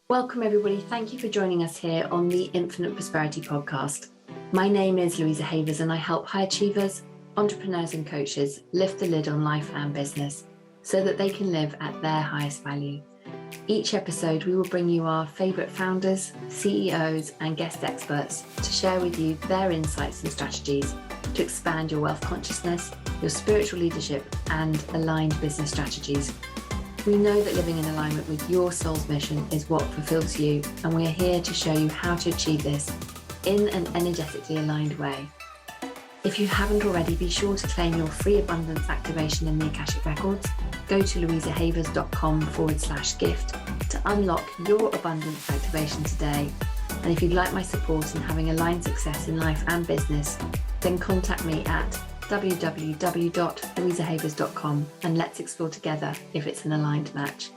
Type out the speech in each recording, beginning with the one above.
Welcome, everybody. Thank you for joining us here on the Infinite Prosperity Podcast. My name is Louisa and I help high achievers, entrepreneurs, and coaches lift the lid on life and business so that they can live at their highest value. Each episode, we will bring you our favorite founders, CEOs, and guest experts to share with you their insights and strategies to expand your wealth consciousness, your spiritual leadership, and aligned business strategies. We know that living in alignment with your soul's mission is what fulfills you, and we're here to show you how to achieve this in an energetically aligned way. If you haven't already, be sure to claim your free abundance activation in the Akashic Records. Go to louisahavers.com/gift to unlock your abundance activation today. And if you'd like my support in having aligned success in life and business, then contact me at www.louisahavers.com and let's explore together if it's an aligned match.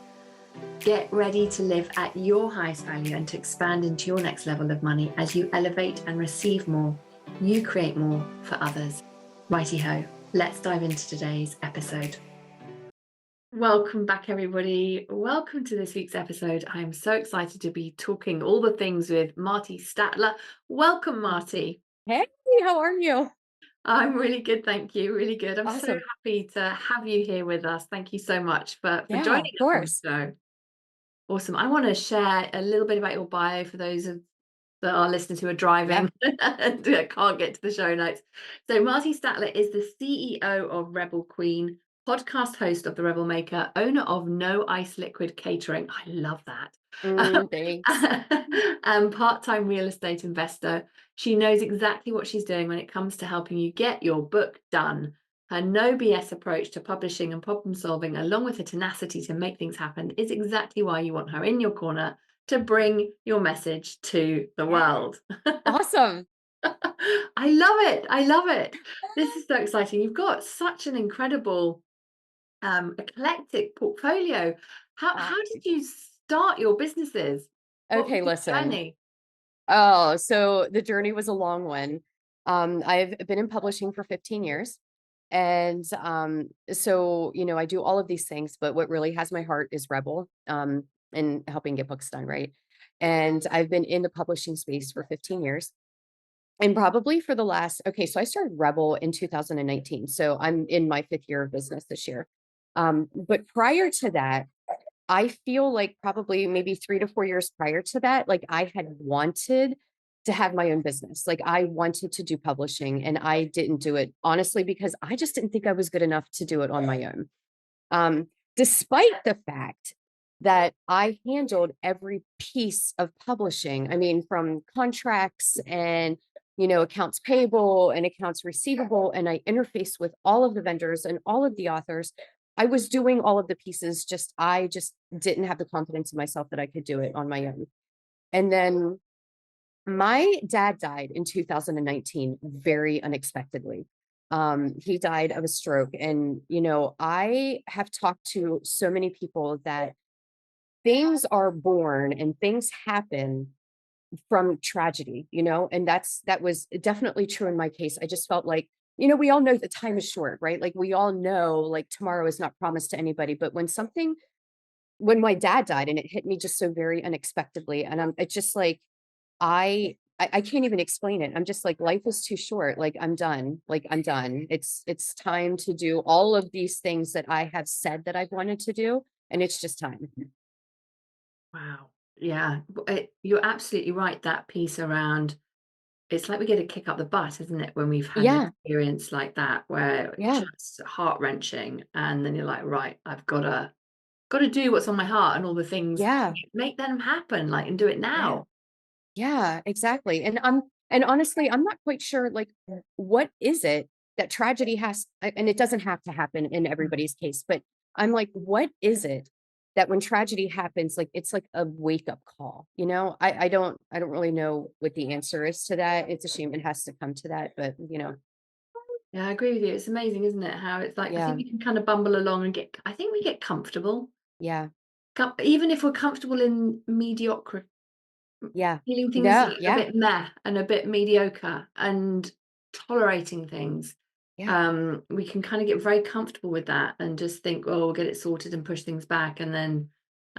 Get ready to live at your highest value and to expand into your next level of money as you elevate and receive more. You create more for others. Righty-ho, let's dive into today's episode. Welcome back, everybody. Welcome to this week's episode. I'm so excited to be talking all the things with Marti Statler. Welcome, Marti. Hey, how are you? I'm really good, thank you. Really good. I'm so Awesome. happy to have you here with us. Thank you so much for Yeah, joining of us on the course. show. Awesome. I want to share a little bit about your bio for those of our listeners who are Yeah. driving and can't get to the show notes. So Marti Statler is the CEO of Rebel Queen, podcast host of The Rebel Maker, owner of No Ice Liquid Catering. I love that. Thanks. And part-time real estate investor. She knows exactly what she's doing when it comes to helping you get your book done. Her no BS approach to publishing and problem solving, along with her tenacity to make things happen, is exactly why you want her in your corner to bring your message to the world. Awesome. I love it. I love it. This is so exciting. You've got such an incredible eclectic portfolio. Uh, How did you start your businesses? What was okay, the listen. journey? Oh, so the journey was a long one. I've been in publishing for 15 years. And so, I do all of these things, but what really has my heart is Rebel, and helping get books done, right? And I've been in the publishing space for 15 years. And probably for the last, okay, so I started Rebel in 2019. So I'm in my fifth year of business this year. But prior to that, I feel like probably maybe 3 to 4 years prior to that, like I had wanted to have my own business. Like I wanted to do publishing and I didn't do it honestly because I just didn't think I was good enough to do it on my own. Um, Despite the fact that I handled every piece of publishing. I mean, from contracts and accounts payable and accounts receivable, and I interfaced with all of the vendors and all of the authors. I was doing all of the pieces, I just didn't have the confidence in myself that I could do it on my own. And then my dad died in 2019 very unexpectedly. He died of a stroke. And, I have talked to so many people that things are born and things happen from tragedy, and that was definitely true in my case. I just felt like, we all know that time is short, right? Like we all know like tomorrow is not promised to anybody. But when my dad died and it hit me just so very unexpectedly, and it's just like I can't even explain it. I'm just like, life is too short. Like I'm done. Like I'm done. It's time to do all of these things that I have said that I've wanted to do. And it's just time. Wow. Yeah, you're absolutely right. That piece around, it's like we get a kick up the butt, isn't it, when we've had an Yeah. experience like that, where it's Yeah. just heart wrenching, and then you're like, right, I've got to do what's on my heart and all the things, Yeah. make them happen, like, and do it Yeah. now. Yeah, exactly. And honestly, I'm not quite sure like what is it that tragedy and it doesn't have to happen in everybody's case, but I'm like, what is it that when tragedy happens, like it's like a wake up call, I don't really know what the answer is to that. It's a shame it has to come to that, but Yeah, I agree with you. It's amazing, isn't it? How it's like, I think yeah, we can kind of bumble along and I think we get comfortable. yeah, Even if we're comfortable in mediocrity, yeah, feeling things yeah, a yeah, bit meh and a bit mediocre and tolerating things, yeah, we can kind of get very comfortable with that and just think, oh, we'll get it sorted and push things back. And then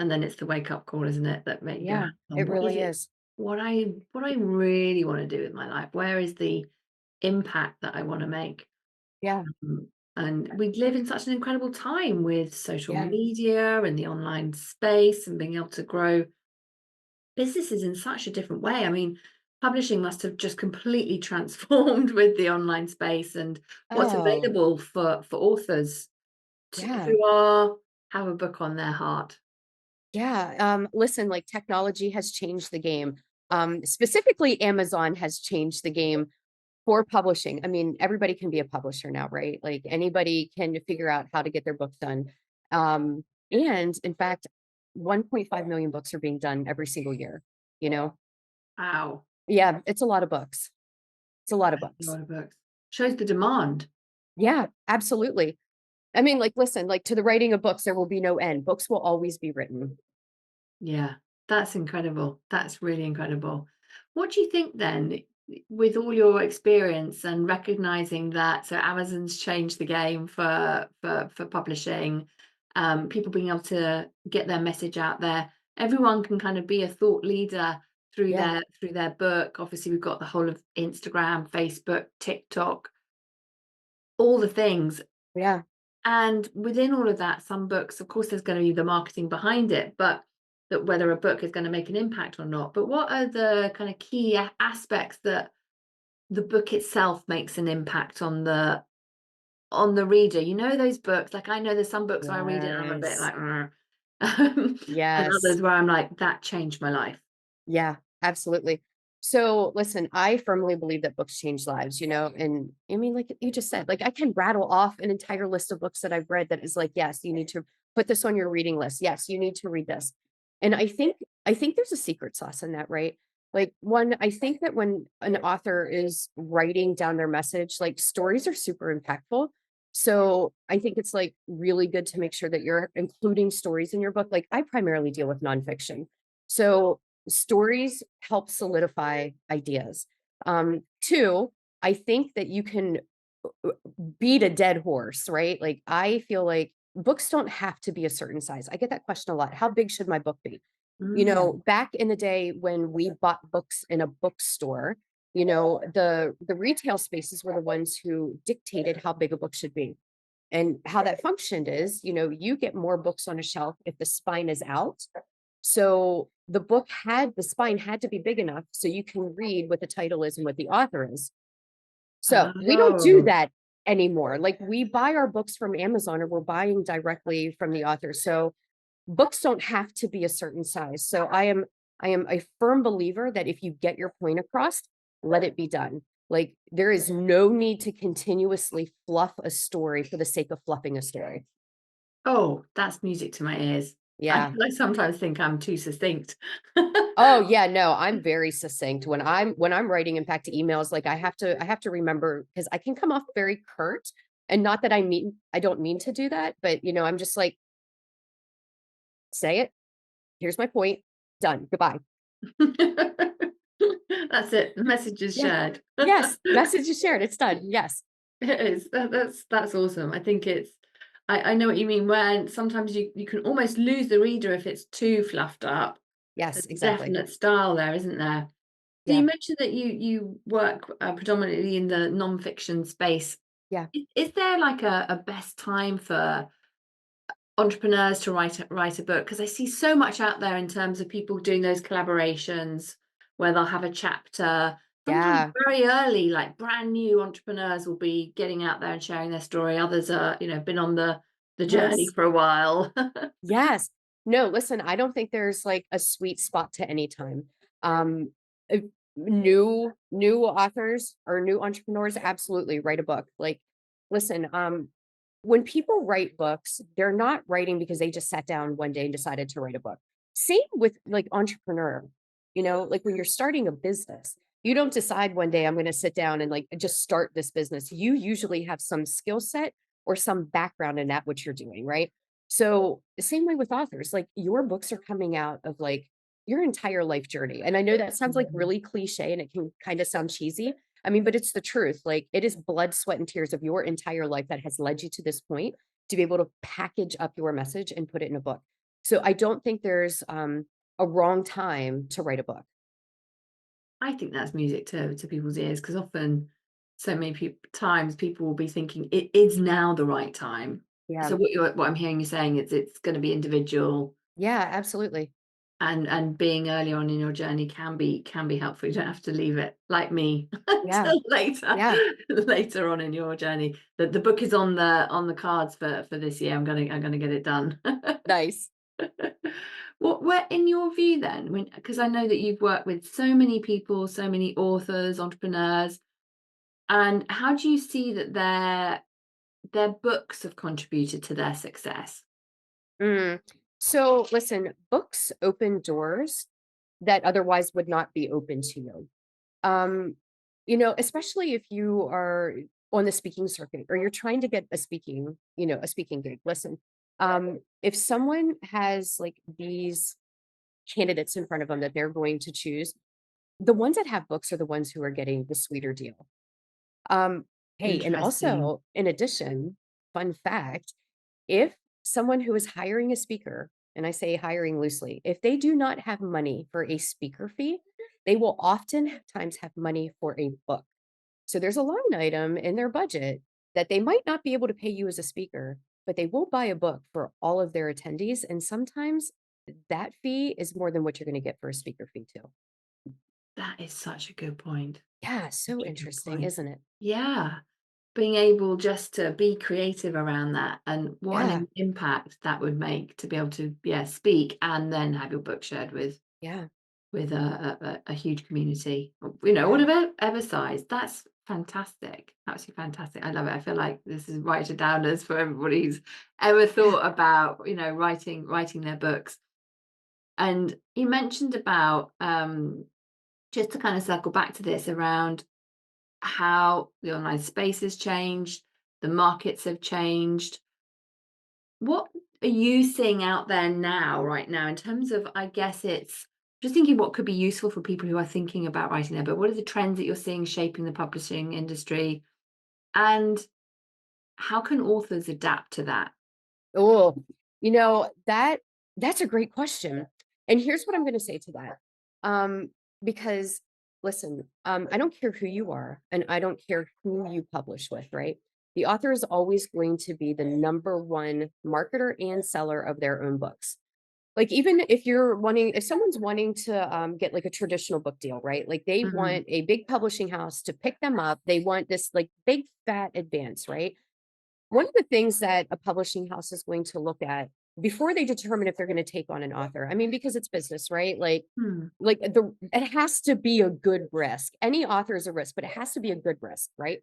And then it's the wake up call, isn't it? That make you go, Yeah, "Hang on, it what is really it? is. What I really want to do with my life? Where is the impact that I want to make?" Yeah, Mm, And we live in such an incredible time with social yeah. media and the online space and being able to grow businesses in such a different way. I mean, publishing must have just completely transformed with the online space and what's Oh, available for authors yeah. who are have a book on their heart. Yeah, listen, like technology has changed the game. Specifically, Amazon has changed the game for publishing. I mean, everybody can be a publisher now, right? Like anybody can figure out how to get their book done. And in fact, 1.5 million books are being done every single year, you know? Wow, Yeah, it's a lot of books. It's a lot of a books. lot of books. Shows the demand. Yeah, absolutely. I mean, like, listen, like to the writing of books, there will be no end. Books will always be written. Yeah, that's incredible. That's really incredible. What do you think then, with all your experience and recognizing that so Amazon's changed the game for publishing, people being able to get their message out there, everyone can kind of be a thought leader Yeah, through their book. Obviously, we've got the whole of Instagram, Facebook, TikTok, all the things. yeah. And within all of that, some books, of course, there's going to be the marketing behind it, but that whether a book is going to make an impact or not. But what are the kind of key aspects that the book itself makes an impact on the reader? You know, those books, like I know there's some books I read it and I'm a bit Yes. like, "Ugh." And Yes. others where I'm like, that changed my life. Yeah, absolutely. So listen, I firmly believe that books change lives, and I mean, like you just said, like I can rattle off an entire list of books that I've read that is like, yes, you need to put this on your reading list. Yes, you need to read this. And I think there's a secret sauce in that, right? Like one, I think that when an author is writing down their message, like stories are super impactful. So I think it's like really good to make sure that you're including stories in your book. Like I primarily deal with nonfiction. So stories help solidify ideas. Two, I think that you can beat a dead horse, right? Like I feel like books don't have to be a certain size. I get that question a lot. How big should my book be? Mm. Back in the day when we bought books in a bookstore, the retail spaces were the ones who dictated how big a book should be. And how that functioned is, you get more books on a shelf if the spine is out. So the spine had to be big enough so you can read what the title is and what the author is. So we don't do Oh, that anymore. Like we buy our books from Amazon or we're buying directly from the author. So books don't have to be a certain size. So I am a firm believer that if you get your point across, let it be done. Like there is no need to continuously fluff a story for the sake of fluffing a story. oh, that's music to my ears. Yeah. I sometimes think I'm too succinct. Oh yeah, no, I'm very succinct when I'm writing, in fact, emails, like I have to remember because I can come off very curt, and not that I don't mean to do that, but I'm just like, say it. Here's my point. Done. Goodbye. That's it. The message is Yeah. shared. Yes. Message is shared. It's done. Yes. It is. That's awesome. I think it's I know what you mean when sometimes you can almost lose the reader if it's too fluffed up. Yes, There's a exactly. definite style there, isn't there? So you Yeah. mentioned that you work predominantly in the non-fiction space. Yeah. Is there like a best time for entrepreneurs to write a book? Because I see so much out there in terms of people doing those collaborations where they'll have a chapter. Sometimes Yeah. very early, like brand new entrepreneurs will be getting out there and sharing their story. Others are, been on the journey Yes. for a while. Yes. No, listen, I don't think there's like a sweet spot to any time. Um, uh, new authors or new entrepreneurs absolutely write a book. Like, listen, when people write books, they're not writing because they just sat down one day and decided to write a book. Same with like entrepreneur, like when you're starting a business, you don't decide one day I'm going to sit down and like just start this business. You usually have some skill set or some background in that what you're doing, right? So, the same way with authors, like your books are coming out of like your entire life journey. And I know that sounds like Mhm. really cliche and it can kind of sound cheesy. I mean, but it's the truth. Like it is blood, sweat, and tears of your entire life that has led you to this point to be able to package up your message and put it in a book. So I don't think there's a wrong time to write a book. I think that's music to people's ears because often, so many times people will be thinking it is now the right time. Yeah. So what I'm hearing you saying is it's going to be individual, Yeah, absolutely. and being early on in your journey can be helpful. You don't have to leave it like me Yeah. until later Yeah. later on in your journey. The book is on the cards for this year. I'm gonna get it done. Nice. Where in your view then, when because I know that you've worked with so many people, so many authors, entrepreneurs, and how do you see that their books have contributed to their success? Mm. So listen, books open doors that otherwise would not be open to you. Um, especially if you are on the speaking circuit or you're trying to get a speaking gig. Listen, if someone has like these candidates in front of them that they're going to choose, the ones that have books are the ones who are getting the sweeter deal. Um, hey, and Interesting. also in addition, fun fact, if someone who is hiring a speaker, and I say hiring loosely, if they do not have money for a speaker fee, they will oftentimes have money for a book. So there's a line item in their budget that they might not be able to pay you as a speaker, but they will buy a book for all of their attendees. And sometimes that fee is more than what you're going to get for a speaker fee, too. That is such a good point. Yeah, so Such a good interesting, point. isn't it? Yeah. Being able just to be creative around that and what an Yeah, impact that would make to be able to, yeah, speak and then have your book shared yeah, with a huge community, yeah. whatever ever size. That's fantastic. Absolutely fantastic. I love it. I feel like this is writer downers for everybody who's ever Yeah. thought about, writing their books. And you mentioned about just to kind of circle back to this around how the online space has changed, the markets have changed. What are you seeing out there now, right now, in terms of, I guess it's just thinking what could be useful for people who are thinking about writing their book? What are the trends that you're seeing shaping the publishing industry? And how can authors adapt to that? Oh, that's a great question. And here's what I'm going to say to that. Because listen, I don't care who you are and I don't care who you publish with, right? The author is always going to be the number one marketer and seller of their own books. Like even if someone's wanting to get like a traditional book deal, right? Like they Mhm. want a big publishing house to pick them up. They want this like big fat advance, right? One of the things that a publishing house is going to look at before they determine if they're going to take on an author, I mean, because it's business, right? Hmm. It has to be a good risk. Any author is a risk, but it has to be a good risk, right?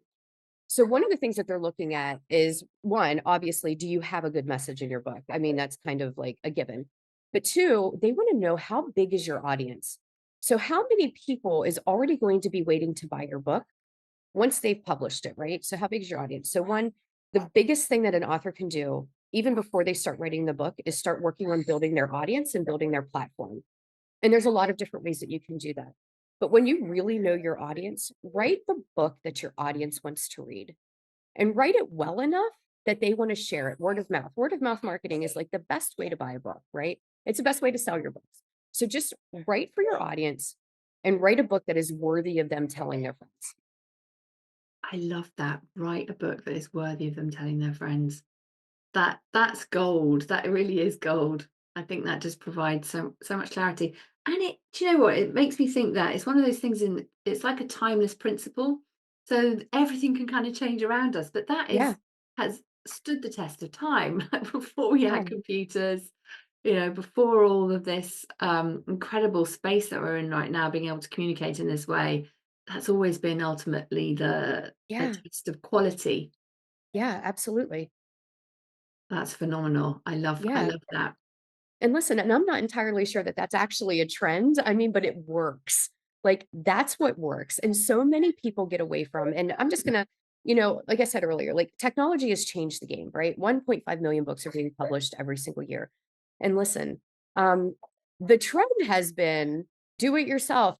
So one of the things that they're looking at is one, obviously, do you have a good message in your book? I mean, that's kind of like a given. But two, they want to know how big is your audience? So how many people is already going to be waiting to buy your book once they've published it, right? So how big is your audience? So one, the biggest thing that an author can do, even before they start writing the book, is start working on building their audience and building their platform. And there's a lot of different ways that you can do that. But when you really know your audience, write the book that your audience wants to read and write it well enough that they want to share it. Word of mouth. Word of mouth marketing is like the best way to buy a book, right? It's the best way to sell your books. So just write for your audience and write a book that is worthy of them telling their friends. I love that. Write a book that is worthy of them telling their friends. That's gold. That really is gold. I think that just provides so much clarity. And do you know what? It makes me think that it's one of those things it's like a timeless principle. So everything can kind of change around us, but that Yeah. is has stood the test of time. Like before we Yeah. had computers, before all of this incredible space that we're in right now, being able to communicate in this way, that's always been ultimately the a Yeah. test of quality. Yeah, absolutely. That's phenomenal. I Yeah. love that. And listen, and I'm not entirely sure that that's actually a trend. I mean, but it works. Like that's what works. And so many people get away from, and I'm just going to, like I said earlier, like technology has changed the game, right? 1.5 million books are being published every single year. And listen, um, the trend has been do it yourself.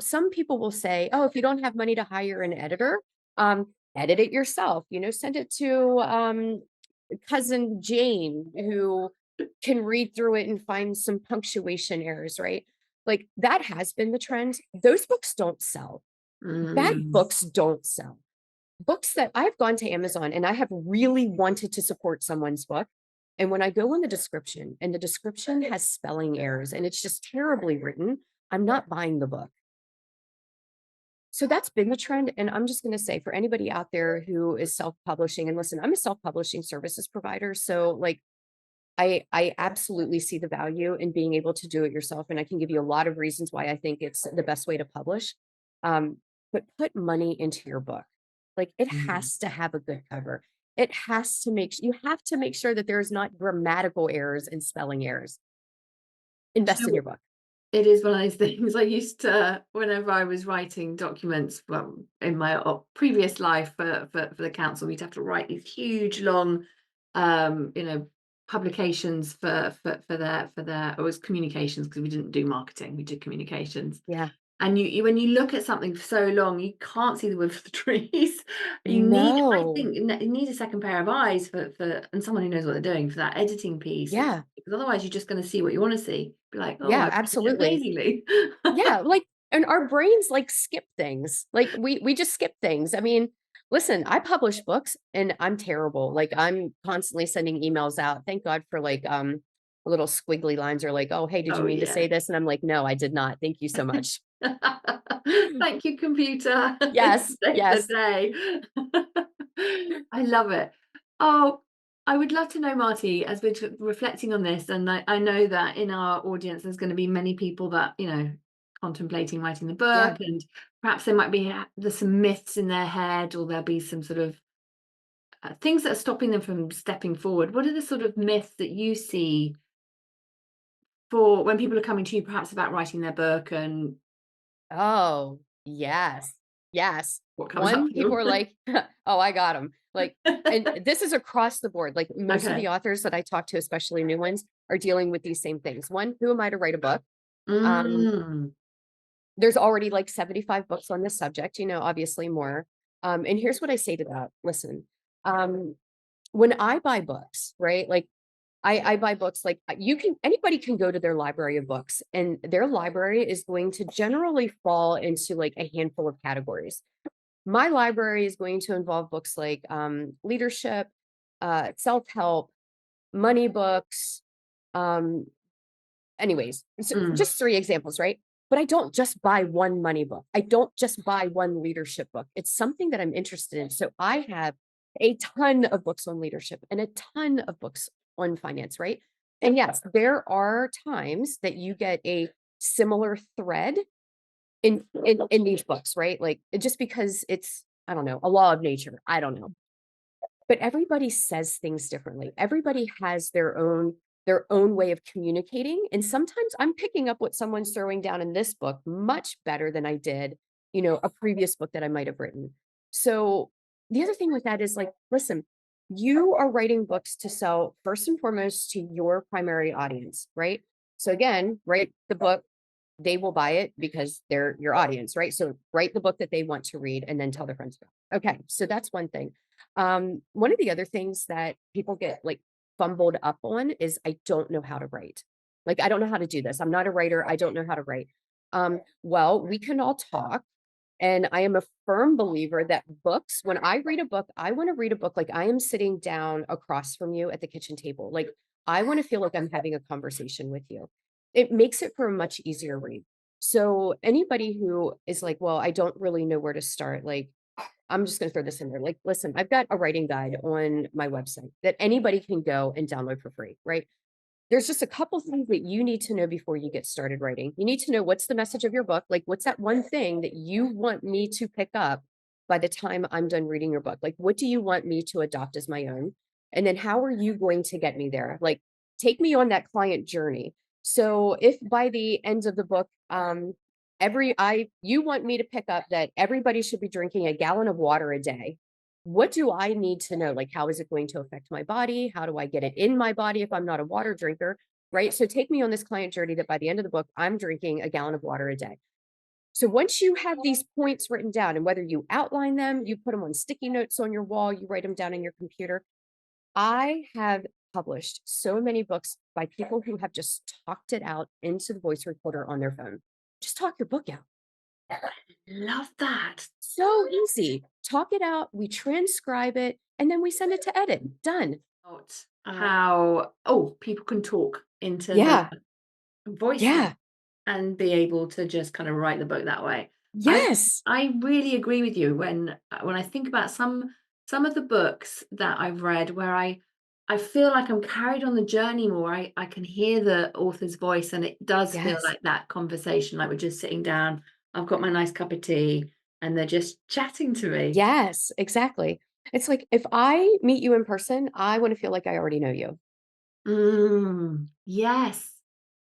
Some people will say, oh, if you don't have money to hire an editor, edit it yourself, send it to cousin Jane, who can read through it and find some punctuation errors, right? Like that has been the trend. Those books don't sell. Bad Mm. books don't sell. Books that I've gone to Amazon and I have really wanted to support someone's book. And when I go in the description and the description has spelling errors and it's just terribly written, I'm not buying the book. So that's been the trend. And I'm just going to say for anybody out there who is self-publishing, and listen, I'm a self-publishing services provider. So like I absolutely see the value in being able to do it yourself. And I can give you a lot of reasons why I think it's the best way to publish. Um, but put money into your book. Like it Mm. has to have a good cover. It has to you have to make sure that there's not grammatical errors and spelling errors. Do Invest you in know your book. it is one of those things I used to, whenever I was writing documents, well, in my previous life for the council, we'd have to write these huge, long, you know, publications for their it was communications because we didn't do marketing, we did communications. Yeah. And you when you look at something for so long, you can't see the wood for the trees. You need, I No. think, you need a second pair of eyes for and someone who knows what they're doing for that editing piece. It's Yeah. because otherwise you're just gonna see what you wanna see. Be like, "Oh, Yeah, I put it absolutely. amazingly." Yeah, like and our brains like skip things. Like we just skip things. I mean, listen, I publish books and I'm terrible. Like I'm constantly sending emails out. Thank God for like little squiggly lines or like, "Oh, hey, did you Oh, mean to yeah. say this?" And I'm like, "No, I did not. Thank you so much." Thank you, computer. You Yes, saved the yes. day. I love it. Oh, I would love to know, Marty, as we're reflecting on this, and I know that in our audience, there's going to be many people that, contemplating writing the book, Yeah. and perhaps there might be there's some myths in their head, or there'll be some sort of things that are stopping them from stepping forward. What are the sort of myths that you see for when people are coming to you, perhaps about writing their book, and Oh, yes. Yes. what comes up One, for people are them? like, "Oh, I got them." Like, and this is across the board. Like most of Okay. the authors that I talk to, especially new ones, are dealing with these same things. One, who am I to write a book? Um, Mm. there's already like 75 books on this subject, obviously more. And here's what I say to that. Listen, um, when I buy books, right? Like I buy books like anybody can go to their library of books and their library is going to generally fall into like a handful of categories. My library is going to involve books like leadership, self-help, money books, um, anyways, so Mm. just 3 examples, right? But I don't just buy one money book. I don't just buy one leadership book. It's something that I'm interested in. So I have a ton of books on leadership and a ton of books on finance, right? And yes, there are times that you get a similar thread in these books, right? Like just because it's, I don't know, a law of nature. I don't know. But everybody says things differently. Everybody has their own way of communicating, and sometimes I'm picking up what someone's throwing down in this book much better than I did, a previous book that I might have written. So, the other thing with that is like, listen, you are writing books to sell first and foremost to your primary audience, right? So again, write the book, they will buy it because they're your audience, right? So write the book that they want to read and then tell their friends about it. Okay, so that's one thing. One of the other things that people get like fumbled up on is I don't know how to write. Like, I don't know how to do this. I'm not a writer. I don't know how to write. Well, we can all talk. And I am a firm believer that books, when I read a book, I want to read a book like I am sitting down across from you at the kitchen table. Like, I want to feel like I'm having a conversation with you. It makes it for a much easier read. So, anybody who is like, well, I don't really know where to start, like, I'm just going to throw this in there. Like, listen, I've got a writing guide on my website that anybody can go and download for free, right? There's just a couple things that you need to know before you get started writing. You need to know what's the message of your book. Like, what's that one thing that you want me to pick up by the time I'm done reading your book? Like, what do you want me to adopt as my own? And then how are you going to get me there? Like, take me on that client journey. So if by the end of the book, you want me to pick up that everybody should be drinking a gallon of water a day, what do I need to know? Like, how is it going to affect my body? How do I get it in my body if I'm not a water drinker? Right. So take me on this client journey that by the end of the book, I'm drinking a gallon of water a day. So once you have these points written down, and whether you outline them, you put them on sticky notes on your wall, you write them down in your computer, I have published so many books by people who have just talked it out into the voice recorder on their phone. Just talk your book out. Love that. So easy. Talk it out, we transcribe it, and then we send it to edit. Done. About how, oh, people can talk into the Yeah. voice Yeah. and be able to just kind of write the book that way. I Yes. I really agree with you when I think about some of the books that I've read where I feel like I'm carried on the journey more. I can hear the author's voice and it does feel Yes. like that conversation, like we're just sitting down. I've got my nice cup of tea and they're just chatting to me. Yes, exactly. It's like if I meet you in person, I want to feel like I already know you. Yes.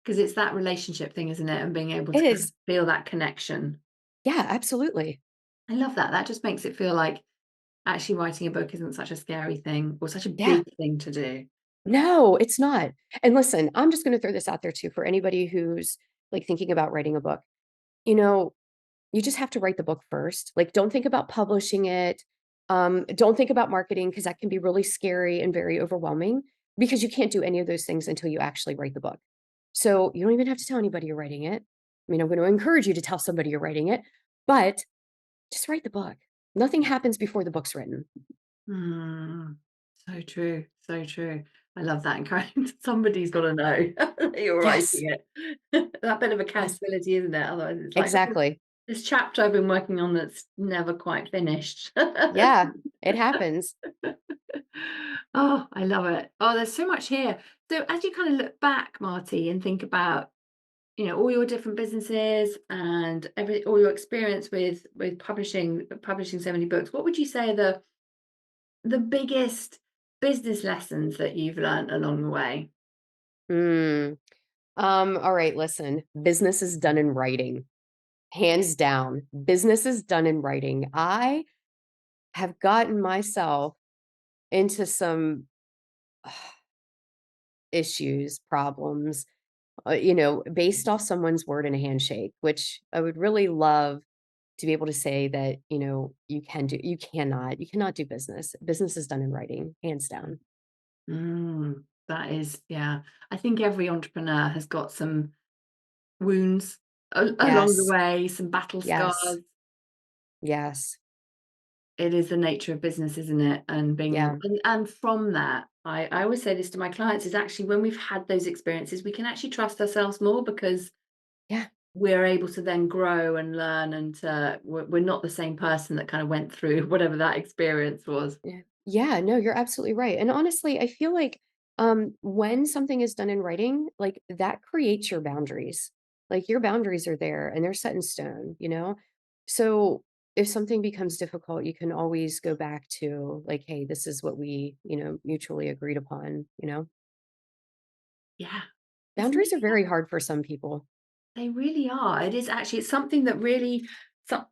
Because it's that relationship thing, isn't it? And being able It to kind of is. feel that connection. Yeah, absolutely. I love that. That just makes it feel like actually writing a book isn't such a scary thing or such a Yeah. big thing to do. No, it's not. And listen, I'm just going to throw this out there too for anybody who's like thinking about writing a book. You know, you just have to write the book first. Like, don't think about publishing it. Don't think about marketing because that can be really scary and very overwhelming because you can't do any of those things until you actually write the book. So you don't even have to tell anybody you're writing it. I mean, I'm going to encourage you to tell somebody you're writing it, but just write the book. Nothing happens before the book's written. Mm, so true. So true. I love that. Encouraging somebody's got to know that you're Yes. writing it. That bit of Yes. accountability, isn't it? Otherwise, it's like, oh, Exactly. this chapter I've been working on that's never quite finished. Yeah. It happens. Oh, I love it. Oh, there's so much here. So as you kind of look back, Marty, and think about, all your different businesses and all your experience with publishing so many books, what would you say are the biggest business lessons that you've learned along the way? Mm. All right, listen. Business is done in writing. Hands down. Business is done in writing. I have gotten myself into some issues, problems, based off someone's word and a handshake, which I would really love to be able to say that, you cannot do business. Business is done in writing, hands down. That is, yeah. I think every entrepreneur has got some wounds along the Yes. way, some battle Yes. scars. Yes. It is the nature of business, isn't it? And being able, Yeah. and from that, I always say this to my clients is actually when we've had those experiences, we can actually trust ourselves more because Yeah. we're able to then grow and learn and we're not the same person that kind of went through whatever that experience was. Yeah. Yeah, no, you're absolutely right. And honestly, I feel like when something is done in writing, like that creates your boundaries. Like your boundaries are there and they're set in stone, you know? So if something becomes difficult, you can always go back to like, hey, this is what we, mutually agreed upon. Yeah. It's Boundaries are very hard for some people. They really are. It is actually, it's something that really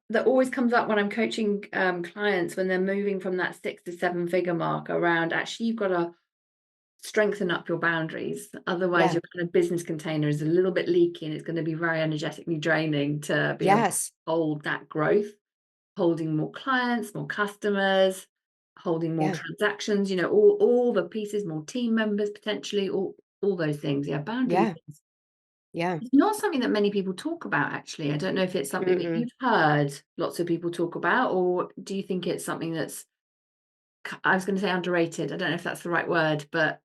that always comes up when I'm coaching clients when they're moving from that 6 to 7 figure mark around actually you've got to strengthen up your boundaries. Otherwise Yeah. your kind of business container is a little bit leaky and it's going to be very energetically draining to be able to Yes. hold that growth, holding more clients, more customers, holding more Yeah. transactions, all the pieces, more team members potentially, all those things. Yeah, boundaries. Yeah. Yeah. It's not something that many people talk about, actually. I don't know if it's something that Mm-mm. you've heard lots of people talk about, or do you think it's something that's, I was going to say underrated. I don't know if that's the right word, but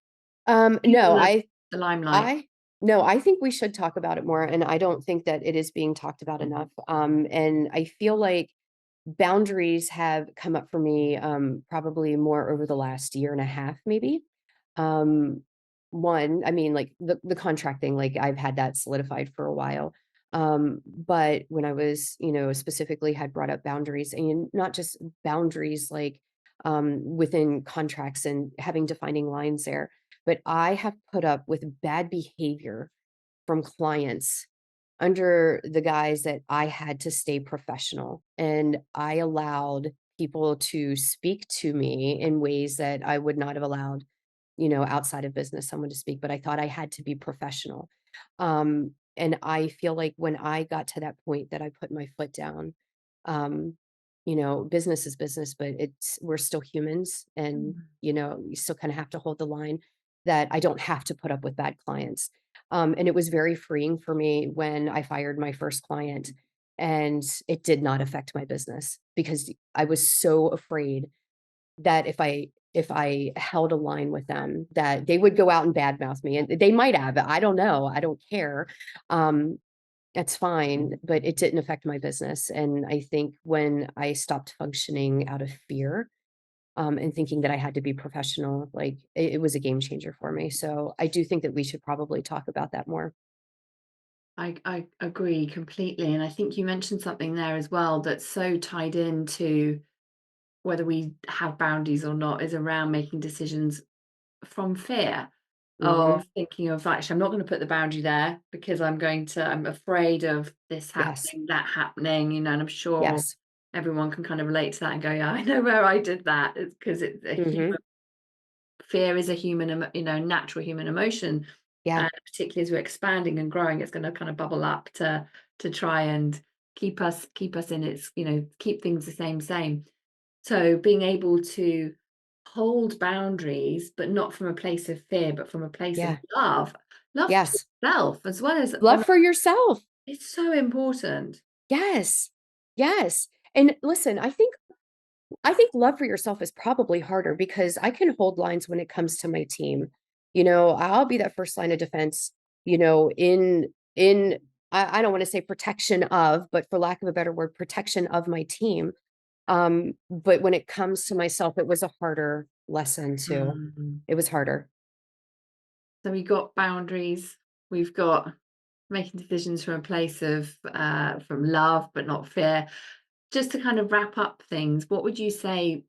No, in the limelight. I no, I think we should talk about it more, and I don't think that it is being talked about enough. And I feel like boundaries have come up for me probably more over the last year and a half, maybe. Um, One, I mean, like the contract thing, like I've had that solidified for a while. But when I was, specifically had brought up boundaries and not just boundaries like within contracts and having defining lines there, but I have put up with bad behavior from clients under the guise that I had to stay professional. And I allowed people to speak to me in ways that I would not have allowed, outside of business, someone to speak, but I thought I had to be professional. And I feel like when I got to that point that I put my foot down, um, business is business, but we're still humans and, Mm. you still kind of have to hold the line. that I don't have to put up with bad clients. And it was very freeing for me when I fired my first client, and it did not affect my business because I was so afraid that if I held a line with them, that they would go out and badmouth me, and they might have. I don't know. I don't care. Um, that's fine, but it didn't affect my business. And I think when I stopped functioning out of fear, and thinking that I had to be professional, like it was a game changer for me. So I do think that we should probably talk about that more. I agree completely. And I think you mentioned something there as well that's so tied into whether we have boundaries or not, is around making decisions from fear Hmm. of thinking of, actually, I'm not going to put the boundary there because I'm afraid of this Yes. happening, that happening, and I'm sure Yes. everyone can kind of relate to that and go, yeah, I know where I did that. It's because it's a Hmm. human fear is a human, natural human emotion. Yeah. And particularly as we're expanding and growing, it's going to kind of bubble up to try and keep us in its, keep things the same. So being able to hold boundaries, but not from a place of fear, but from a place of Yeah. love to Yes. yourself as well as Love for yourself. it's so important. Yes. Yes. And listen, I think love for yourself is probably harder because I can hold lines when it comes to my team. I'll be that first line of defense, in I don't want to say protection of, but for lack of a better word, protection of my team. But when it comes to myself, it was a harder lesson too. Mm. It was harder. So we got boundaries. We've got making decisions from a place of from love, but not fear. Just to kind of wrap up things, what would you say?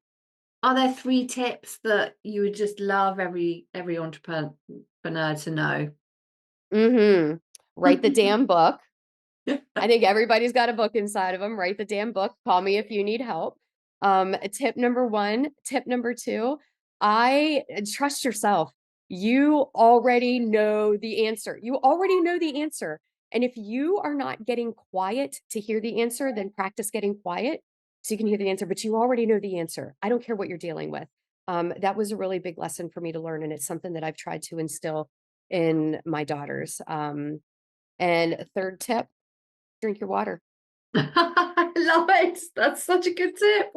Are there 3 tips that you would just love every entrepreneur to know? Mhm. Write the damn book. I think everybody's got a book inside of them. Write the damn book. Call me if you need help. Tip number 1. Tip number 2, I trust yourself. You already know the answer. You already know the answer. And if you are not getting quiet to hear the answer, then practice getting quiet so you can hear the answer, but you already know the answer. I don't care what you're dealing with. That was a really big lesson for me to learn, and it's something that I've tried to instill in my daughters. And third tip, drink your water. I love it. That's such a good tip.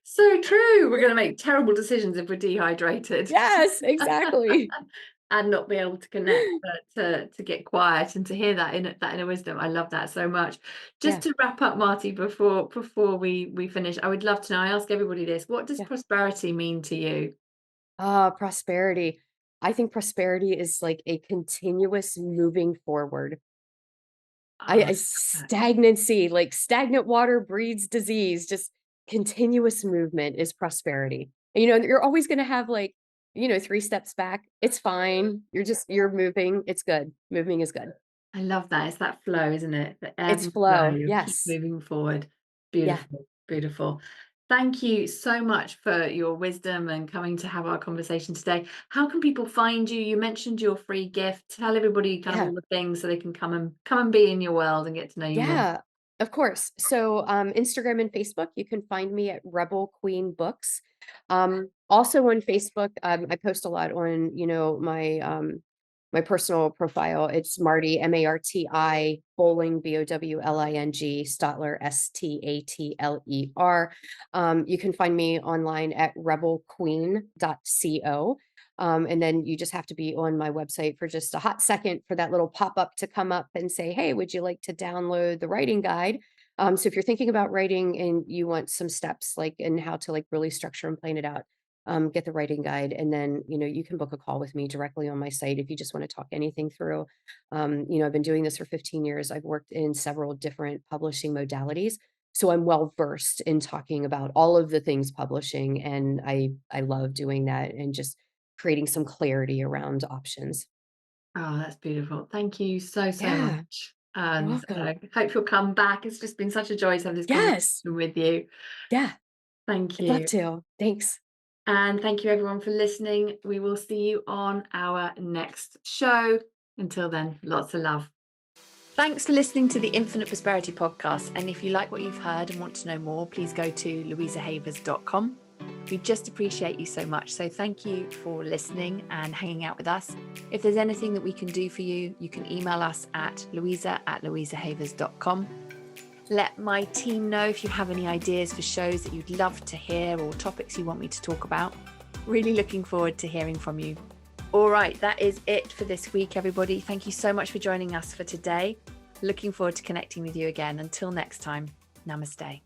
So true. We're going to make terrible decisions if we're dehydrated Yes, exactly. and not be able to connect, to get quiet and to hear that inner wisdom. I love that so much. Just Yeah, to wrap up, Marty, before we finish, I would love to know. I ask everybody this: what does yeah. prosperity mean to you? Prosperity. I think prosperity is like a continuous moving forward. Oh, I I love that. stagnancy, like stagnant water breeds disease, just continuous movement is prosperity. And, you're always gonna have like, 3 steps back. It's fine. You're moving. It's good. Moving is good. I love that. It's that flow, isn't it? The ebb It's and flow. flow. You keep Yes. moving forward. Yeah. Beautiful, beautiful. Thank you so much for your wisdom and coming to have our conversation today. How can people find you? You mentioned your free gift. Tell everybody kind of Yeah. all the things so they can come and be in your world and get to know you more. Yeah, of course. So, Instagram and Facebook, you can find me at Rebel Queen Books. Also on Facebook, I post a lot on, my personal profile. It's Marti, Marti, Bowling, Bowling, Statler, Statler. You can find me online at rebelqueen.co. And then you just have to be on my website for just a hot second for that little pop up to come up and say, hey, would you like to download the writing guide? So if you're thinking about writing and you want some steps like in how to like really structure and plan it out, get the writing guide. And then, you can book a call with me directly on my site if you just want to talk anything through. I've been doing this for 15 years. I've worked in several different publishing modalities. So I'm well versed in talking about all of the things publishing. And I love doing that and just creating some clarity around options. Oh, that's beautiful. Thank you so Yeah, much. you're And welcome. hope you'll come back. It's just been such a joy to have this conversation Yes. with you. Yeah, Thank I'd love you. to. Thanks. And thank you everyone for listening. We will see you on our next show. Until then, lots of love. Thanks for listening to the Infinite Prosperity Podcast. And if you like what you've heard and want to know more, please go to louisahavers.com. We just appreciate you so much. So thank you for listening and hanging out with us. If there's anything that we can do for you, you can email us at louisa@louisahavers.com. Let my team know if you have any ideas for shows that you'd love to hear or topics you want me to talk about. Really looking forward to hearing from you. All right, that is it for this week, everybody. Thank you so much for joining us for today. Looking forward to connecting with you again. Until next time, namaste.